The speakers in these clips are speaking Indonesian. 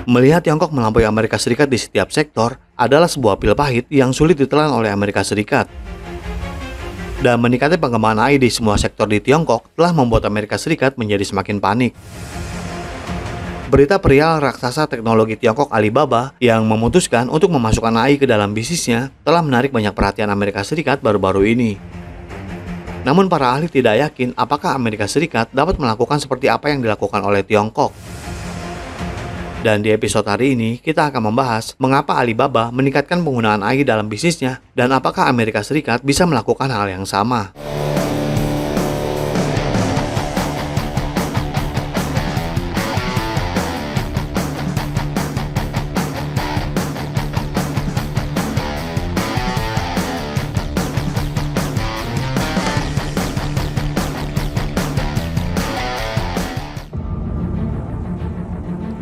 Melihat Tiongkok melampaui Amerika Serikat di setiap sektor adalah sebuah pil pahit yang sulit ditelan oleh Amerika Serikat. Dan meningkatnya pengembangan AI di semua sektor di Tiongkok telah membuat Amerika Serikat menjadi semakin panik. Berita perihal raksasa teknologi Tiongkok Alibaba yang memutuskan untuk memasukkan AI ke dalam bisnisnya telah menarik banyak perhatian Amerika Serikat baru-baru ini. Namun para ahli tidak yakin apakah Amerika Serikat dapat melakukan seperti apa yang dilakukan oleh Tiongkok. Dan di episode hari ini, kita akan membahas mengapa Alibaba meningkatkan penggunaan AI dalam bisnisnya dan apakah Amerika Serikat bisa melakukan hal yang sama.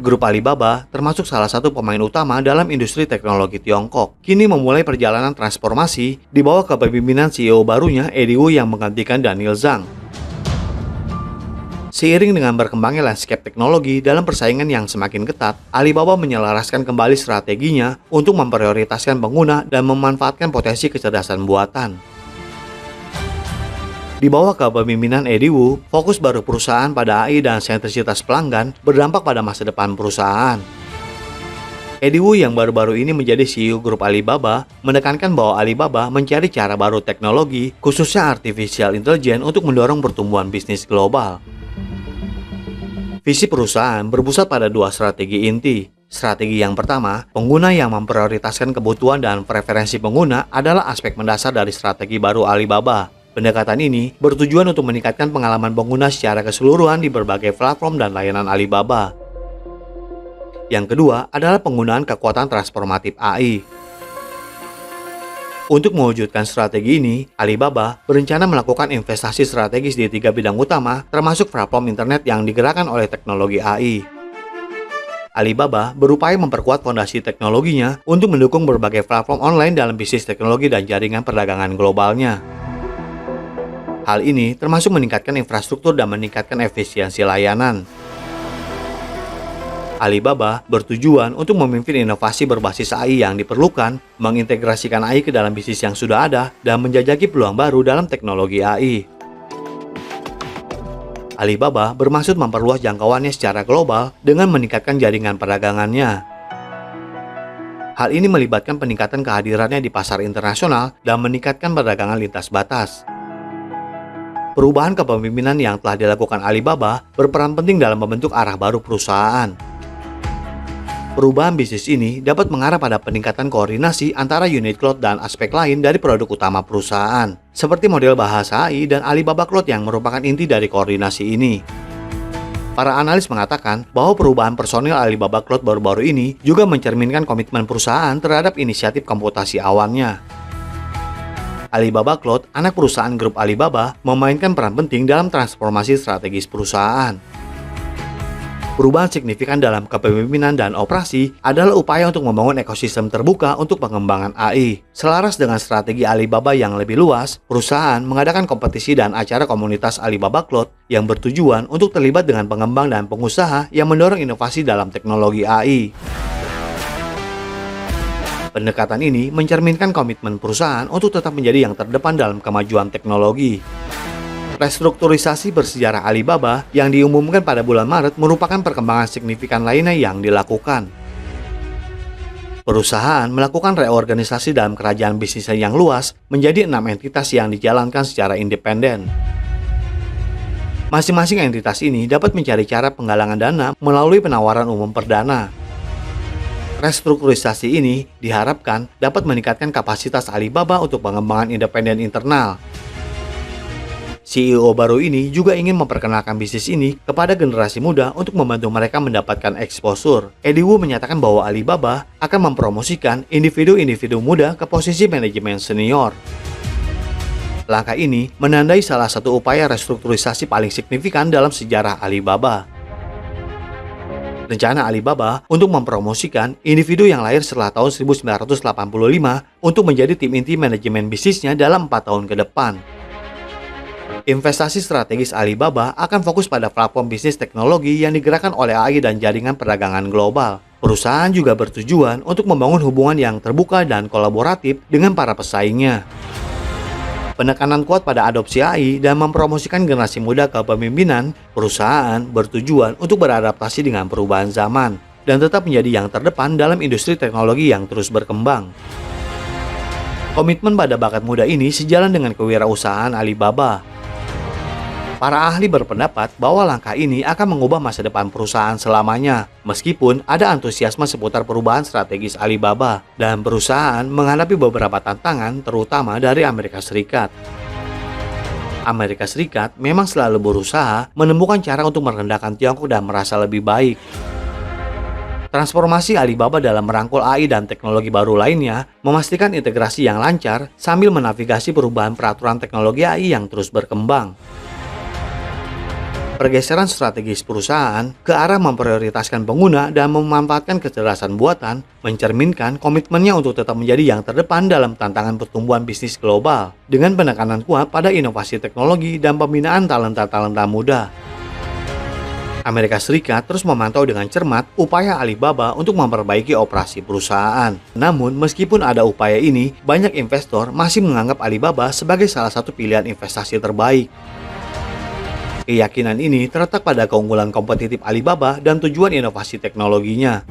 Grup Alibaba, termasuk salah satu pemain utama dalam industri teknologi Tiongkok, kini memulai perjalanan transformasi di bawah kepemimpinan CEO barunya Eddie Wu yang menggantikan Daniel Zhang. Seiring dengan berkembangnya landscape teknologi dalam persaingan yang semakin ketat, Alibaba menyelaraskan kembali strateginya untuk memprioritaskan pengguna dan memanfaatkan potensi kecerdasan buatan. Di bawah kepemimpinan Eddie Wu, fokus baru perusahaan pada AI dan sentrisitas pelanggan berdampak pada masa depan perusahaan. Eddie Wu yang baru-baru ini menjadi CEO grup Alibaba menekankan bahwa Alibaba mencari cara baru teknologi, khususnya artificial intelligence untuk mendorong pertumbuhan bisnis global. Visi perusahaan berpusat pada dua strategi inti. Strategi yang pertama, pengguna yang memprioritaskan kebutuhan dan preferensi pengguna adalah aspek mendasar dari strategi baru Alibaba. Pendekatan ini bertujuan untuk meningkatkan pengalaman pengguna secara keseluruhan di berbagai platform dan layanan Alibaba. Yang kedua adalah penggunaan kekuatan transformatif AI. Untuk mewujudkan strategi ini, Alibaba berencana melakukan investasi strategis di 3 bidang utama, termasuk platform internet yang digerakkan oleh teknologi AI. Alibaba berupaya memperkuat fondasi teknologinya untuk mendukung berbagai platform online dalam bisnis teknologi dan jaringan perdagangan globalnya. Hal ini termasuk meningkatkan infrastruktur dan meningkatkan efisiensi layanan. Alibaba bertujuan untuk memimpin inovasi berbasis AI yang diperlukan, mengintegrasikan AI ke dalam bisnis yang sudah ada, dan menjajaki peluang baru dalam teknologi AI. Alibaba bermaksud memperluas jangkauannya secara global dengan meningkatkan jaringan perdagangannya. Hal ini melibatkan peningkatan kehadirannya di pasar internasional dan meningkatkan perdagangan lintas batas. Perubahan kepemimpinan yang telah dilakukan Alibaba berperan penting dalam membentuk arah baru perusahaan. Perubahan bisnis ini dapat mengarah pada peningkatan koordinasi antara unit cloud dan aspek lain dari produk utama perusahaan, seperti model bahasa AI dan Alibaba Cloud yang merupakan inti dari koordinasi ini. Para analis mengatakan bahwa perubahan personil Alibaba Cloud baru-baru ini juga mencerminkan komitmen perusahaan terhadap inisiatif komputasi awannya. Alibaba Cloud, anak perusahaan grup Alibaba, memainkan peran penting dalam transformasi strategis perusahaan. Perubahan signifikan dalam kepemimpinan dan operasi adalah upaya untuk membangun ekosistem terbuka untuk pengembangan AI. Selaras dengan strategi Alibaba yang lebih luas, perusahaan mengadakan kompetisi dan acara komunitas Alibaba Cloud yang bertujuan untuk terlibat dengan pengembang dan pengusaha yang mendorong inovasi dalam teknologi AI. Pendekatan ini mencerminkan komitmen perusahaan untuk tetap menjadi yang terdepan dalam kemajuan teknologi. Restrukturisasi bersejarah Alibaba yang diumumkan pada bulan Maret merupakan perkembangan signifikan lainnya yang dilakukan. Perusahaan melakukan reorganisasi dalam kerajaan bisnisnya yang luas menjadi 6 entitas yang dijalankan secara independen. Masing-masing entitas ini dapat mencari cara penggalangan dana melalui penawaran umum perdana. Restrukturisasi ini diharapkan dapat meningkatkan kapasitas Alibaba untuk pengembangan independen internal. CEO baru ini juga ingin memperkenalkan bisnis ini kepada generasi muda untuk membantu mereka mendapatkan exposure. Eddie Wu menyatakan bahwa Alibaba akan mempromosikan individu-individu muda ke posisi manajemen senior. Langkah ini menandai salah satu upaya restrukturisasi paling signifikan dalam sejarah Alibaba. Rencana Alibaba untuk mempromosikan individu yang lahir setelah tahun 1985 untuk menjadi tim inti manajemen bisnisnya dalam 4 tahun ke depan. Investasi strategis Alibaba akan fokus pada platform bisnis teknologi yang digerakkan oleh AI dan jaringan perdagangan global. Perusahaan juga bertujuan untuk membangun hubungan yang terbuka dan kolaboratif dengan para pesaingnya. Penekanan kuat pada adopsi AI dan mempromosikan generasi muda ke pemimpinan, perusahaan bertujuan untuk beradaptasi dengan perubahan zaman dan tetap menjadi yang terdepan dalam industri teknologi yang terus berkembang. Komitmen pada bakat muda ini sejalan dengan kewirausahaan Alibaba. Para ahli berpendapat bahwa langkah ini akan mengubah masa depan perusahaan selamanya, meskipun ada antusiasme seputar perubahan strategis Alibaba dan perusahaan menghadapi beberapa tantangan terutama dari Amerika Serikat. Amerika Serikat memang selalu berusaha menemukan cara untuk merendahkan Tiongkok dan merasa lebih baik. Transformasi Alibaba dalam merangkul AI dan teknologi baru lainnya memastikan integrasi yang lancar sambil menavigasi perubahan peraturan teknologi AI yang terus berkembang. Pergeseran strategis perusahaan ke arah memprioritaskan pengguna dan memanfaatkan kecerdasan buatan mencerminkan komitmennya untuk tetap menjadi yang terdepan dalam tantangan pertumbuhan bisnis global dengan penekanan kuat pada inovasi teknologi dan pembinaan talenta-talenta muda. Amerika Serikat terus memantau dengan cermat upaya Alibaba untuk memperbaiki operasi perusahaan. Namun, meskipun ada upaya ini, banyak investor masih menganggap Alibaba sebagai salah satu pilihan investasi terbaik. Keyakinan ini terletak pada keunggulan kompetitif Alibaba dan tujuan inovasi teknologinya.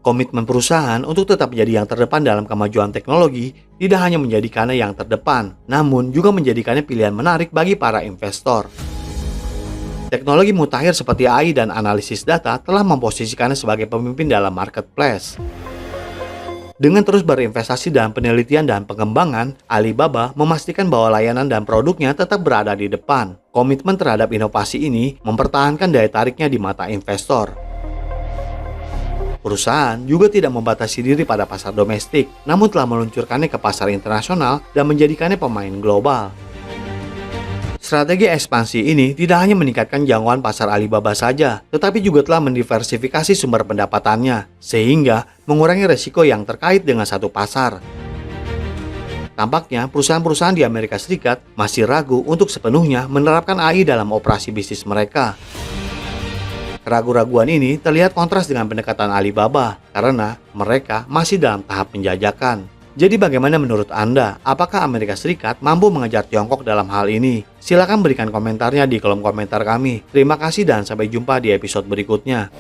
Komitmen perusahaan untuk tetap menjadi yang terdepan dalam kemajuan teknologi tidak hanya menjadikannya yang terdepan, namun juga menjadikannya pilihan menarik bagi para investor. Teknologi mutakhir seperti AI dan analisis data telah memposisikannya sebagai pemimpin dalam marketplace. Dengan terus berinvestasi dalam penelitian dan pengembangan, Alibaba memastikan bahwa layanan dan produknya tetap berada di depan. Komitmen terhadap inovasi ini mempertahankan daya tariknya di mata investor. Perusahaan juga tidak membatasi diri pada pasar domestik, namun telah meluncurkannya ke pasar internasional dan menjadikannya pemain global. Strategi ekspansi ini tidak hanya meningkatkan jangkauan pasar Alibaba saja, tetapi juga telah mendiversifikasi sumber pendapatannya, sehingga mengurangi resiko yang terkait dengan satu pasar. Tampaknya perusahaan-perusahaan di Amerika Serikat masih ragu untuk sepenuhnya menerapkan AI dalam operasi bisnis mereka. Keraguan-raguan ini terlihat kontras dengan pendekatan Alibaba, karena mereka masih dalam tahap penjajakan. Jadi bagaimana menurut Anda? Apakah Amerika Serikat mampu mengejar Tiongkok dalam hal ini? Silakan berikan komentarnya di kolom komentar kami. Terima kasih dan sampai jumpa di episode berikutnya.